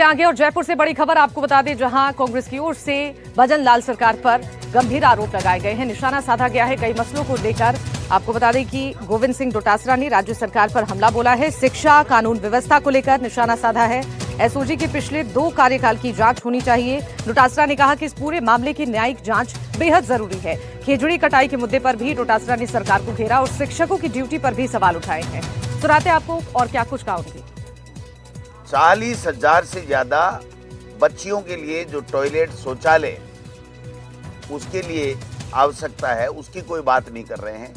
आगे और जयपुर से बड़ी खबर आपको बता दें, जहां कांग्रेस की ओर से भजन लाल सरकार पर गंभीर आरोप लगाए गए हैं। निशाना साधा गया है कई मसलों को लेकर। आपको बता दें कि गोविंद सिंह डोटासरा ने राज्य सरकार पर हमला बोला है। शिक्षा कानून व्यवस्था को लेकर निशाना साधा है। एसओजी के पिछले 2 कार्यकाल की जांच होनी चाहिए। डोटासरा ने कहा कि इस पूरे मामले की न्यायिक जांच बेहद जरूरी है। खेजड़ी कटाई के मुद्दे पर भी डोटासरा ने सरकार को घेरा और शिक्षकों की ड्यूटी पर भी सवाल उठाए हैं। सुनाते आपको और क्या कुछ कहा उनकी। 40,000 से ज्यादा बच्चियों के लिए जो टॉयलेट शौचालय उसके लिए आवश्यकता है, उसकी कोई बात नहीं कर रहे हैं।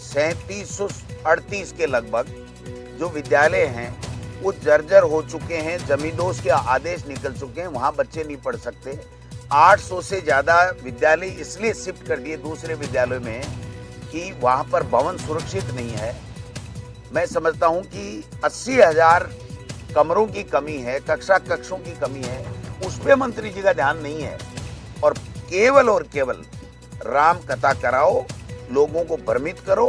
3738 के लगभग जो विद्यालय हैं वो जर्जर हो चुके हैं, जमींदोज के आदेश निकल चुके हैं, वहां बच्चे नहीं पढ़ सकते। 800 से ज्यादा विद्यालय इसलिए शिफ्ट कर दिए दूसरे विद्यालयों में कि वहां पर भवन सुरक्षित नहीं है। मैं समझता हूं कि 80,000 कमरों की कमी है, कक्षों की कमी है, उस पे मंत्री जी का ध्यान नहीं है। और केवल राम कथा कराओ, लोगों को भ्रमित करो।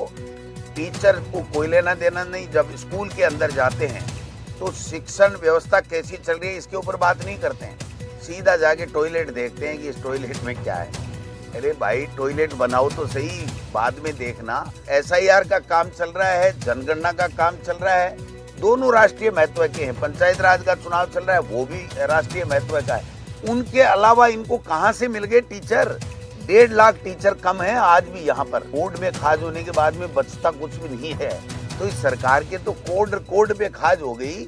टीचर को कोई लेना देना नहीं। जब स्कूल के अंदर जाते हैं तो शिक्षण व्यवस्था कैसी चल रही है इसके ऊपर बात नहीं करते हैं, सीधा जाके टॉयलेट देखते हैं कि इस टॉयलेट में क्या है। अरे भाई, टॉयलेट बनाओ तो सही, बाद में देखना। एसआईआर का काम चल रहा है, जनगणना का काम चल रहा है, दोनों राष्ट्रीय महत्व के हैं। पंचायत राज का चुनाव चल रहा है, वो भी राष्ट्रीय महत्व का है। उनके अलावा इनको कहां से मिल गए टीचर? 1.5 लाख टीचर कम है आज भी यहाँ पर। कोड में खाज होने के बाद में बचता कुछ भी नहीं है। तो इस सरकार के तो कोड पे खाज हो गई।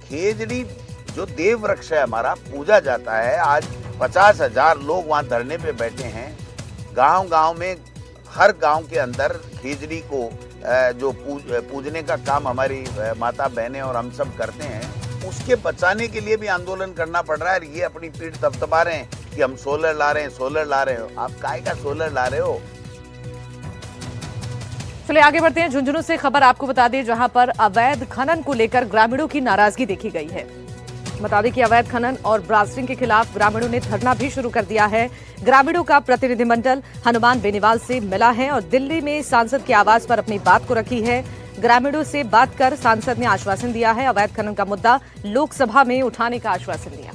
खेजड़ी जो देव वृक्ष है हमारा, पूजा जाता है। आज 50,000 लोग वहाँ धरने पे बैठे हैं। गांव में, हर गांव के अंदर खेजड़ी को जो पूजने का काम हमारी माता बहनें और हम सब करते हैं, उसके बचाने के लिए भी आंदोलन करना पड़ रहा है। ये अपनी पीठ थपथपा रहे हैं कि हम सोलर ला रहे हो। आप काय का सोलर ला रहे हो? चलिए आगे बढ़ते हैं। झुंझुनू से खबर आपको बता दें, जहां पर अवैध खनन को लेकर ग्रामीणों की नाराजगी देखी गई है। बता दें कि अवैध खनन और ब्लास्टिंग के खिलाफ ग्रामीणों ने धरना भी शुरू कर दिया है। ग्रामीणों का प्रतिनिधिमंडल हनुमान बेनीवाल से मिला है और दिल्ली में सांसद के आवास पर अपनी बात को रखी है। ग्रामीणों से बात कर सांसद ने आश्वासन दिया है, अवैध खनन का मुद्दा लोकसभा में उठाने का आश्वासन दिया।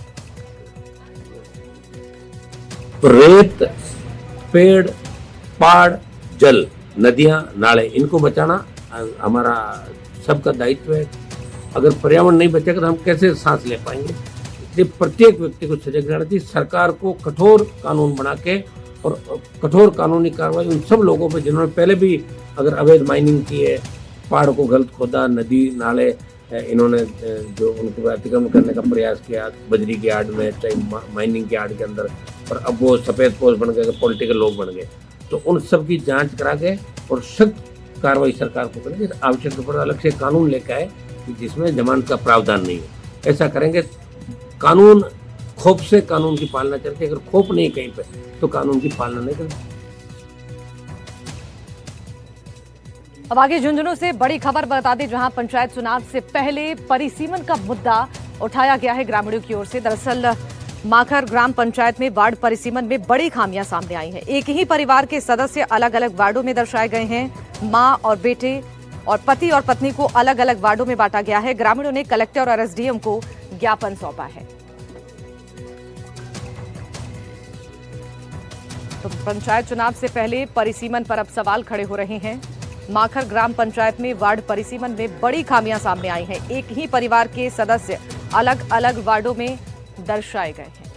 रेत, पेड़, पहाड़, जल, नदियां, नाले, इनको बचाना हमारा सबका दायित्व है। अगर पर्यावरण नहीं बचेगा तो हम कैसे सांस ले पाएंगे? इसलिए प्रत्येक व्यक्ति को सजग रहना चाहिए। सरकार को कठोर कानून बना के और कठोर कानूनी कार्रवाई उन सब लोगों पर जिन्होंने पहले भी अगर अवैध माइनिंग की है, पहाड़ को गलत खोदा, नदी नाले इन्होंने जो उनको अतिक्रमण करने का प्रयास किया, बजरी की आड़ में, चाहे माइनिंग की आड़ के अंदर, और अब वो सफेद पोस्ट बन गए, पॉलिटिकल लोग बन गए। तो उन सब की जांच करा के और सख्त कार्रवाई सरकार को करेंगे। आवश्यक पर अलग से कानून लेके आए जिसमें जमानत का प्रावधान नहीं हो। ऐसा करेंगे। कानून खौफ से कानून की पालना करते, अगर खौफ नहीं कहीं पे तो कानून की पालना नहीं करते। अब आगे झुंझुनू से बड़ी खबर बता दें, जहां पंचायत चुनाव से पहले परिसीमन का मुद्दा उठाया गया है ग्रामीणों की ओर से। दरअसल माखर ग्राम पंचायत में वार्ड परिसीमन में बड़ी खामियां सामने आई हैं। एक ही परिवार के सदस्य अलग अलग वार्डों में दर्शाए गए हैं। मां और बेटे और पति और पत्नी को अलग अलग वार्डों में बांटा गया है। ग्रामीणों ने कलेक्टर और एसडीएम को ज्ञापन सौंपा है। तो पंचायत चुनाव से पहले परिसीमन पर अब सवाल खड़े हो रहे हैं। माखर ग्राम पंचायत में वार्ड परिसीमन में बड़ी खामियां सामने आई हैं। एक ही परिवार के सदस्य अलग अलग वार्डों में दर्शाए गए हैं।